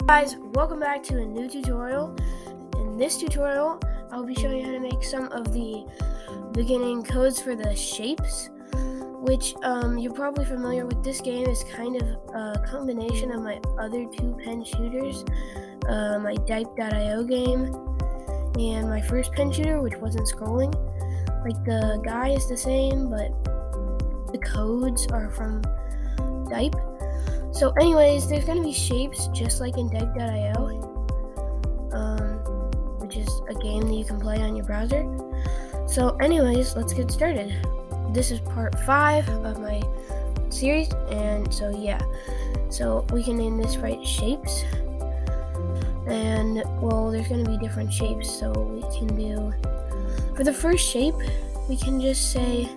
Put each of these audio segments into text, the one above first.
Guys, welcome back to a new tutorial. In this tutorial, I'll be showing you how to make some of the beginning codes for the shapes, which you're probably familiar with. This game is kind of a combination of my other two pen shooters, my Dipe.io game and my first pen shooter, which wasn't scrolling. Like, the guy is the same, but the codes are from Dipe. So anyways, there's going to be shapes just like in Dipe.io, which is a game that you can play on your browser. So anyways, let's get started. This is part 5 of my series, and so yeah. So we can name this shapes. And well, there's going to be different shapes, so we can do, for the first shape, we can just say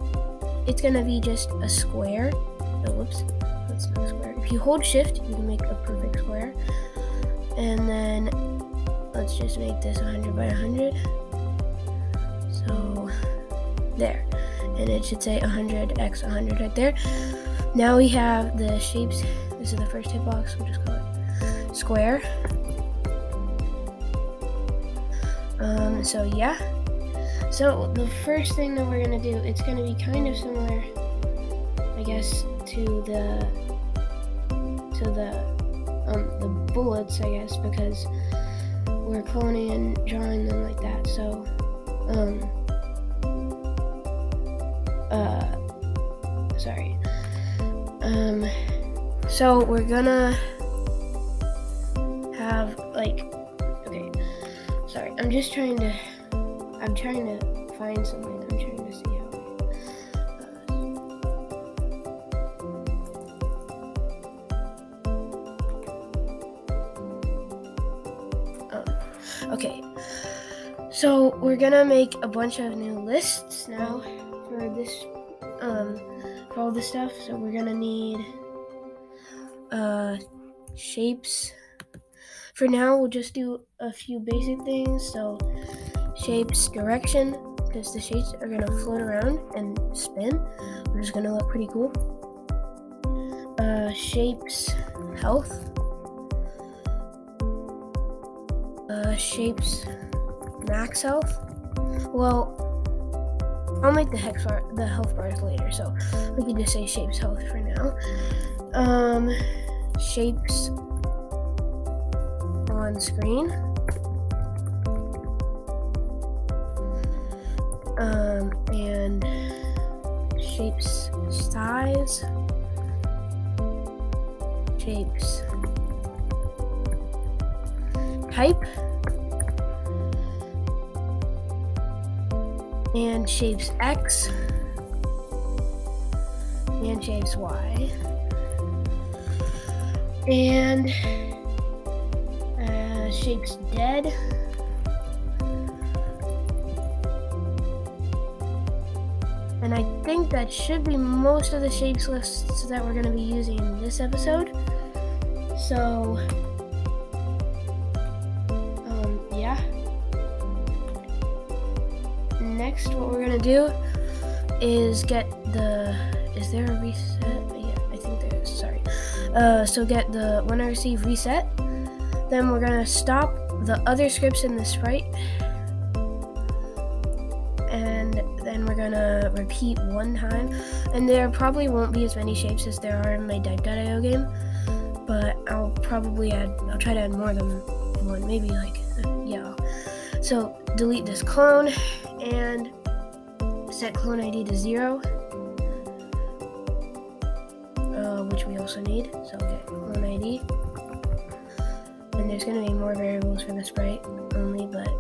it's going to be just a square. Oh, whoops, that's not a square. If you hold shift, you can make a perfect square. And then let's just make this 100 by 100. So there. And it should say 100x 100 right there. Now we have the shapes. This is the first hitbox. We'll just call it square. So yeah. So the first thing that we're gonna do, it's gonna be kind of similar, I guess, to the bullets, I guess, because we're cloning and drawing them like that. So sorry. So we're gonna have okay. Sorry, I'm trying to find something. I'm trying to see how. Okay, so we're gonna make a bunch of new lists now for this, for all this stuff. So we're gonna need shapes. For now, we'll just do a few basic things. So shapes direction, because the shapes are gonna float around and spin, which is gonna look pretty cool. Shapes health. Shapes max health. Well, I'll make the health bars later, so we can just say shapes health for now. Shapes on screen. And shapes size. Shapes type. And shapes X, and shapes Y, and shapes dead, and I think that should be most of the shapes lists that we're going to be using in this episode. So yeah. Next, what we're gonna do is get is there a reset? Yeah, I think there is, sorry. So get the when I receive reset, then we're gonna stop the other scripts in the sprite, and then we're gonna repeat one time, and there probably won't be as many shapes as there are in my Dipe.io game, but I'll try to add more than one, maybe yeah. So delete this clone and set clone ID to 0, which we also need. So get clone ID, and there's going to be more variables for the sprite only, but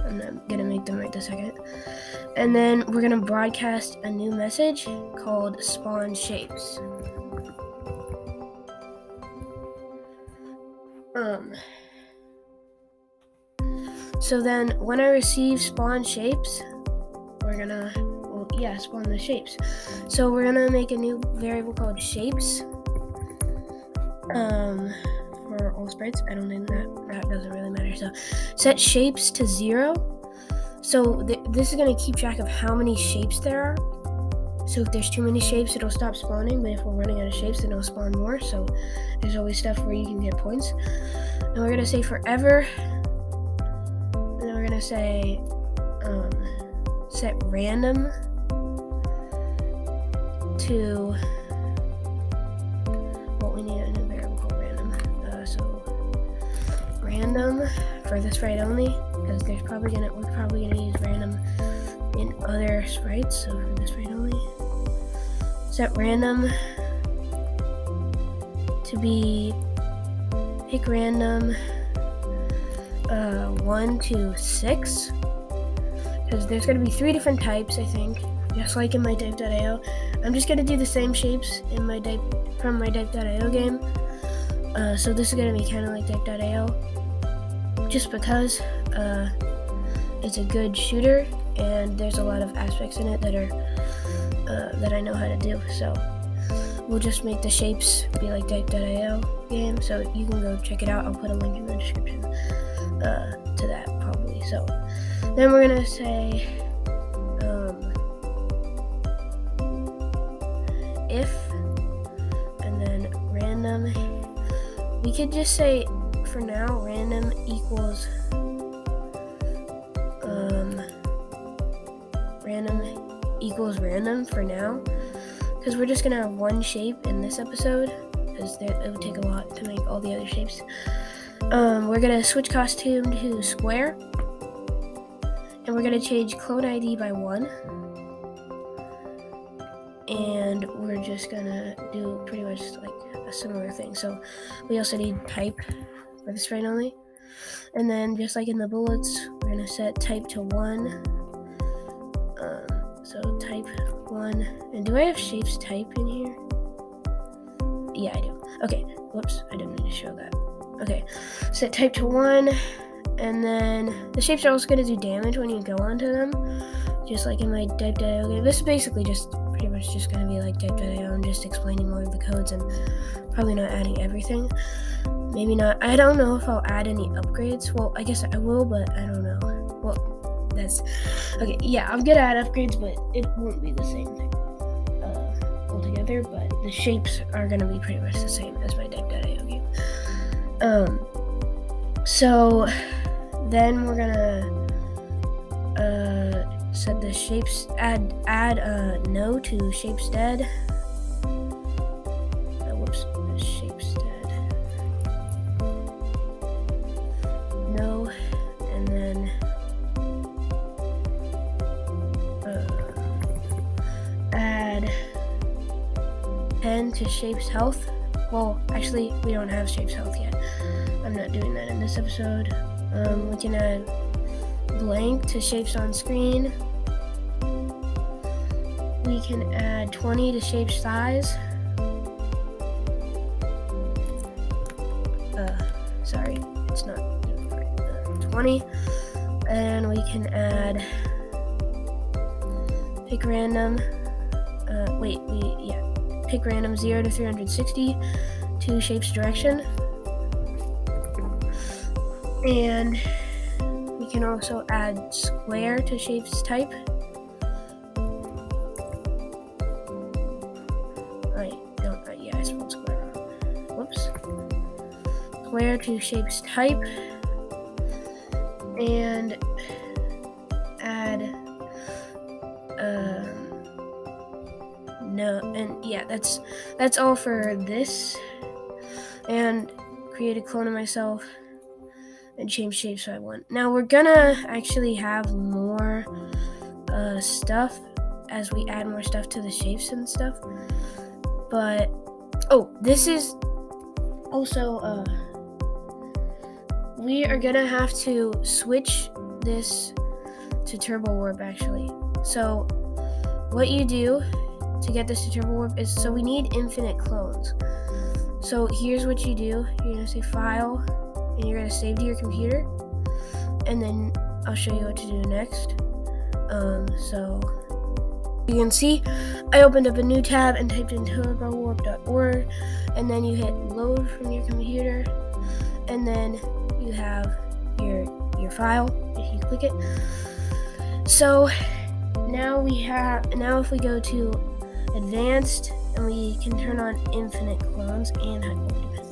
I'm not going to make them right this second. And then we're going to broadcast a new message called spawn shapes. So then when I receive spawn shapes, we're gonna, spawn the shapes. So we're gonna make a new variable called shapes for all sprites. I don't think that doesn't really matter. So set shapes to 0. So this is gonna keep track of how many shapes there are. So if there's too many shapes, it'll stop spawning, but if we're running out of shapes, then it'll spawn more. So there's always stuff where you can get points. And we're gonna say forever, and then we're gonna say set random to, well, we need a new variable called random. So random for the sprite only, because we're probably gonna use random in other sprites. So for the sprite only, set random to be pick random 1 to 6, because there's going to be 3 different types, I think, just like in my Dipe.io. I'm just going to do the same shapes in my from my Dipe.io game. So this is going to be kind of like Dipe.io, just because it's a good shooter and there's a lot of aspects in it that are that I know how to do. So we'll just make the shapes be like Dipe.io game, so you can go check it out. I'll put a link in the description to that probably. So then we're gonna say if, and then random. We could just say for now random equals random for now, because we're just gonna have one shape in this episode, because it would take a lot to make all the other shapes. We're gonna switch costume to square, and we're gonna change clone ID by 1, and we're just gonna do pretty much like a similar thing. So we also need type for the sprite only, and then just like in the bullets, we're gonna set type to 1. So type 1, and do I have shapes type in here? Yeah, I do. Okay, whoops, I didn't mean to show that. Okay, set type to 1, and then the shapes are also going to do damage when you go onto them, just like in my Dipe.io game. This is basically just pretty much just going to be like Dipe.io. I'm just explaining more of the codes and probably not adding everything. Maybe not. I don't know if I'll add any upgrades. Well, I guess I will, but I don't know. Well, that's okay. Yeah, I'm gonna add upgrades, but it won't be the same thing altogether. But the shapes are gonna be pretty much the same as my Dipe.io game. So then we're gonna set the shapes. Add no to shapes dead. Whoops, shapes dead. No, and then. Add 10 to shapes health. Well, actually, we don't have shapes health yet. I'm not doing that in this episode. We can add blank to shapes on screen. We can add 20 to shape size. Sorry, it's not doing it right. 20. And we can add pick random. Pick random 0 to 360 to shapes direction. And we can also add square to shapes type. I spelled square. Whoops. Square to shapes type. And add no, and yeah, that's all for this. And create a clone of myself and change shapes if I want. Now we're gonna actually have more stuff as we add more stuff to the shapes and stuff. But this is also we are gonna have to switch this to Turbo Warp actually. So what you do to get this to Turbo Warp is, so we need infinite clones. So here's what you do. You're gonna say file, and you're gonna save to your computer, and then I'll show you what to do next. So you can see I opened up a new tab and typed in turbowarp.org, and then you hit load from your computer, and then you have your file if you click it. So now if we go to advanced, and we can turn on infinite clones and hide multi-pin.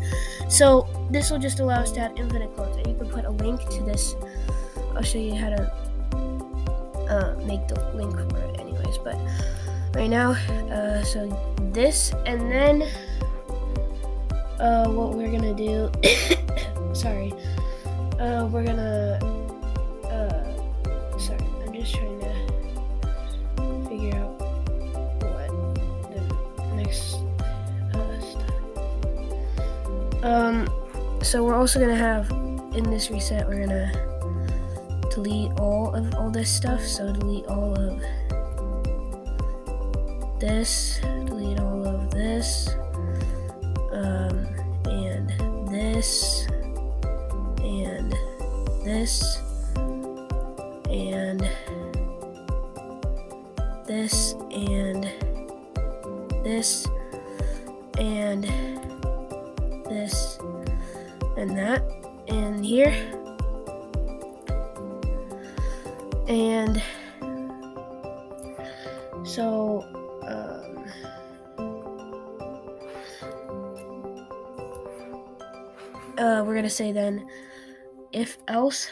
So this will just allow us to have infinite clones, and you can put a link to this. I'll show you how to make the link for it anyways, but right now, so this, and then what we're gonna do, sorry, we're gonna, sorry, I'm just trying to figure out what the next stuff. So we're also gonna have, in this reset, we're gonna delete all this stuff. So delete all of this, delete all of this, and this, and this, and this, and this, and this, and that, and here. And so we're gonna say then if else,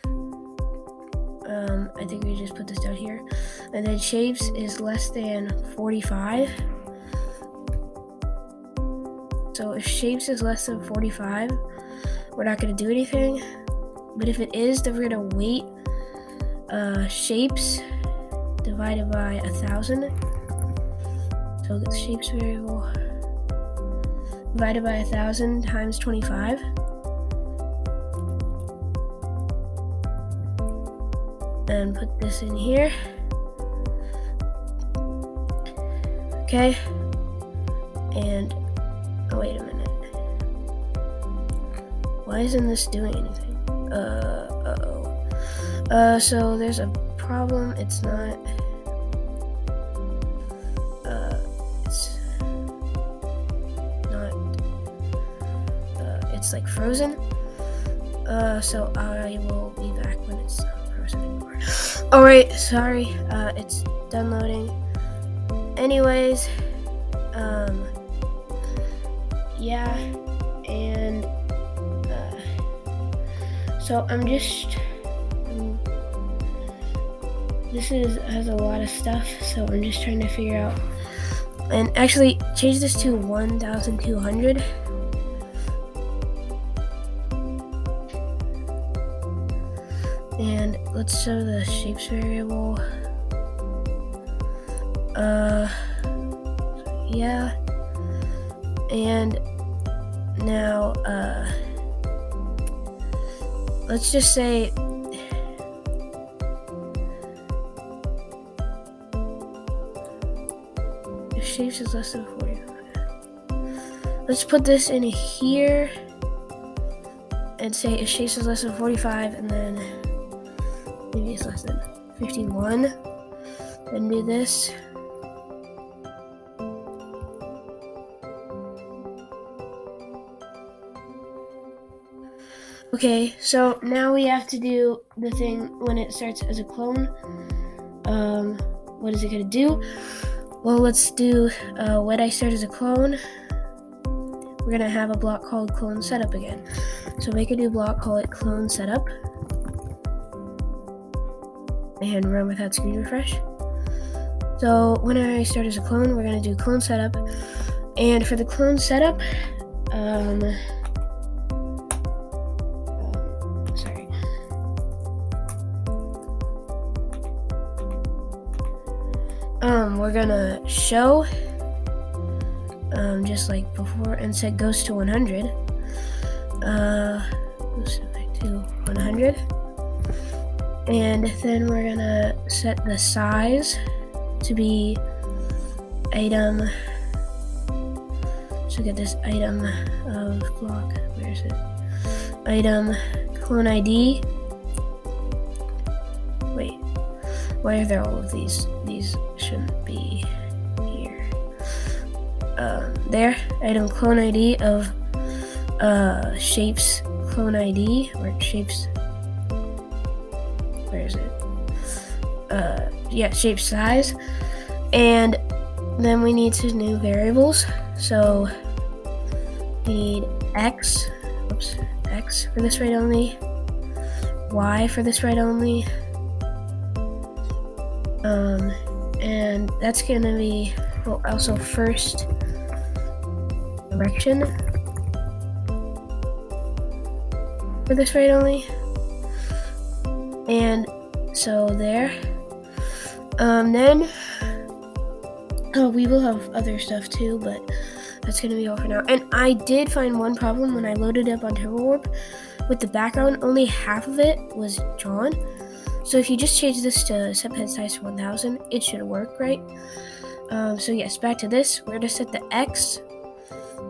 I think we just put this down here, and then shapes is less than 45. So if shapes is less than 45, we're not gonna do anything. But if it is, then we're gonna wait. Shapes divided by 1,000. So the shapes variable divided by 1,000 times 25. And put this in here. Okay. And oh, wait a minute. Why isn't this doing anything? So there's a problem. It's not. It's not. It's like frozen. So I will be back when it's not frozen anymore. All right. Sorry. It's done loading. Anyways. Yeah. And. So I'm just. This has a lot of stuff, so I'm just trying to figure out. And actually, change this to 1,200. And let's show the shapes variable. Yeah. And now, let's just say. Shapes is less than 45. Let's put this in here and say if shapes is less than 45, and then maybe it's less than 51. Then do this. Okay, so now we have to do the thing when it starts as a clone. What is it gonna do? Well, let's do when I start as a clone. We're gonna have a block called clone setup again. So make a new block, call it clone setup, and run without screen refresh. So when I start as a clone, we're gonna do clone setup, and for the clone setup, we're gonna show just like before and set ghost to 100. Let's set back to 100, and then we're gonna set the size to be item. So get this item of block. Where is it? Item clone ID. Wait, why are there all of these? These shouldn't be here. There, item clone ID of shapes clone ID, or shapes. Where is it? Yeah, shape size. And then we need some new variables. So we need x for this rate only, y for this rate only, and that's gonna be also first direction for this rate only, and so there. Then we will have other stuff too, but that's gonna be all for now. And I did find one problem when I loaded it up on TurboWarp. With the background, only half of it was drawn. So if you just change this to set pen size to 1000, it should work, right? So yes, back to this. We're gonna set the X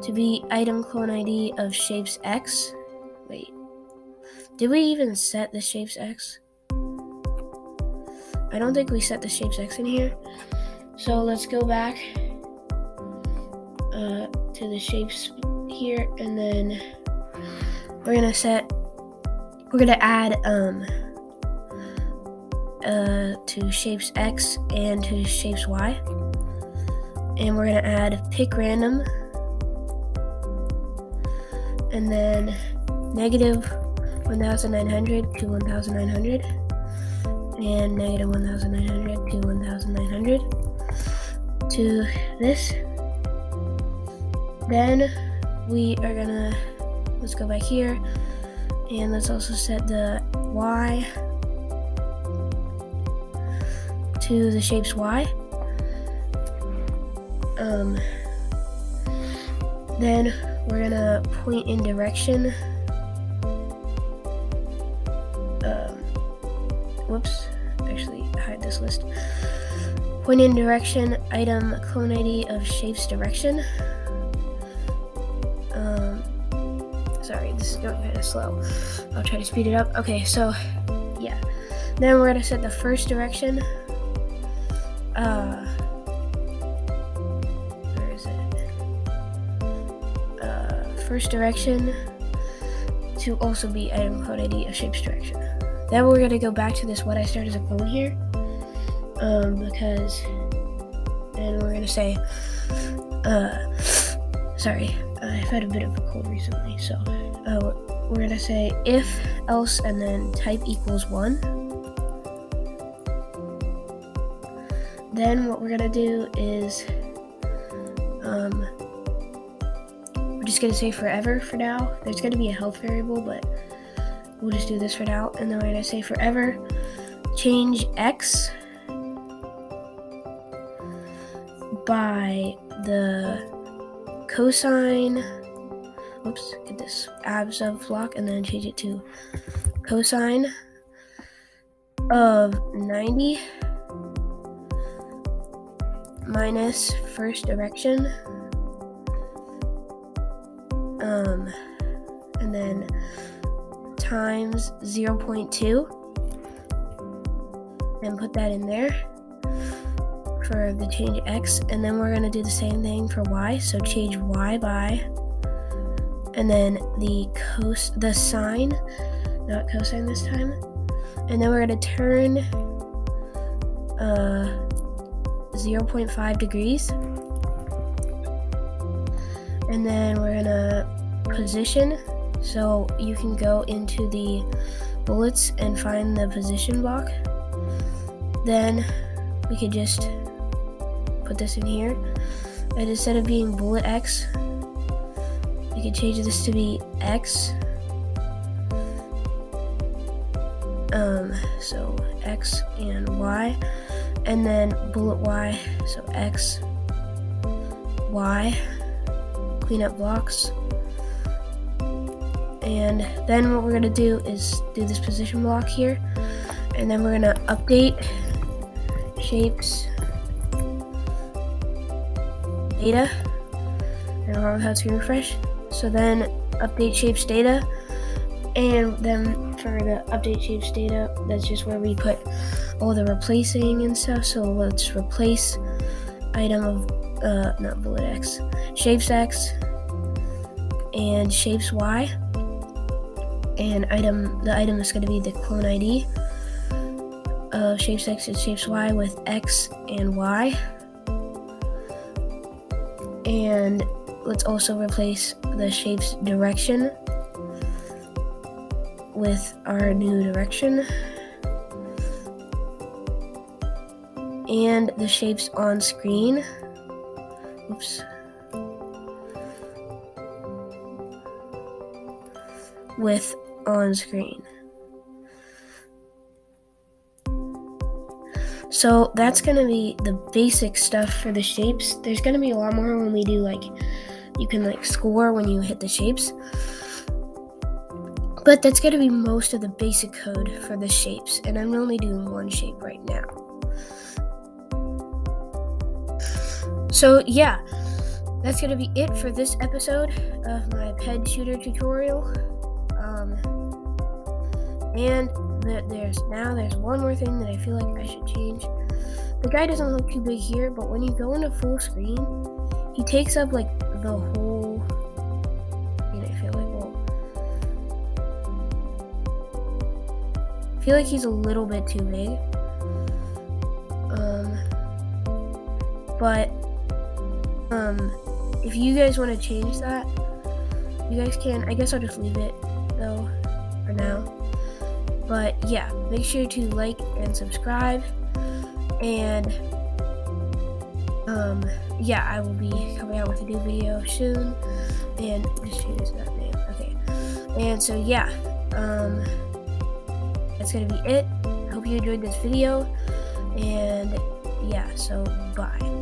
to be item clone ID of shapes X. Wait, did we even set the shapes X? I don't think we set the shapes X in here. So let's go back to the shapes here, and then we're gonna add to shapes X and to shapes Y, and we're gonna add pick random, and then negative 1900 to 1900, and negative 1900 to 1900 to this. Then we are gonna, let's go back here, and let's also set the Y to the shapes Y. Then we're gonna point in direction. Actually hide this list. Point in direction, item clone ID of shapes direction. Sorry, this is going kind of slow. I'll try to speed it up. Okay, so yeah. Then we're gonna set the first direction. Where is it? First direction to also be item clone ID of shapes direction. Then we're gonna go back to this what I start as a clone here, because, and we're gonna say, sorry, I've had a bit of a cold recently, so we're gonna say if else and then type equals 1. Then what we're gonna do is we're just gonna say forever for now. There's gonna be a health variable, but we'll just do this for now. And then we're gonna say forever change X by the cosine, get this abs of block, and then change it to cosine of 90 minus first direction, and then times 0.2, and put that in there for the change X. And then we're going to do the same thing for Y, so change Y by, and then the sine, not cosine this time, and then we're going to turn 0.5 degrees, and then we're going to position. So you can go into the bullets and find the position block. Then we could just put this in here, and instead of being bullet X, we could change this to be X. So X and Y, and then bullet Y, so X, Y, clean up blocks. And then what we're gonna do is do this position block here, and then we're gonna update shapes data. I don't know how to refresh. So then update shapes data, and then for the update shapes data, that's just where we put all the replacing and stuff. So let's replace item of not bullet X, shapes X and shapes Y, and the item is going to be the clone ID of shapes X and shapes Y with X and Y. And let's also replace the shape's direction with our new direction. And the shape's on screen. Oops. With on screen. So that's going to be the basic stuff for the shapes. There's going to be a lot more when we do you can score when you hit the shapes. But that's going to be most of the basic code for the shapes. And I'm only doing one shape right now. So yeah, that's going to be it for this episode of my Ped Shooter tutorial. And there's one more thing that I feel like I should change. The guy doesn't look too big here, but when you go into full screen, he takes up the whole. I feel like he's a little bit too big. But if you guys want to change that, you guys can. I guess I'll just leave it though for now. But yeah, make sure to like and subscribe. And yeah, I will be coming out with a new video soon. And just change that name. Okay. And so yeah, that's gonna be it. Hope you enjoyed this video. And yeah, so bye.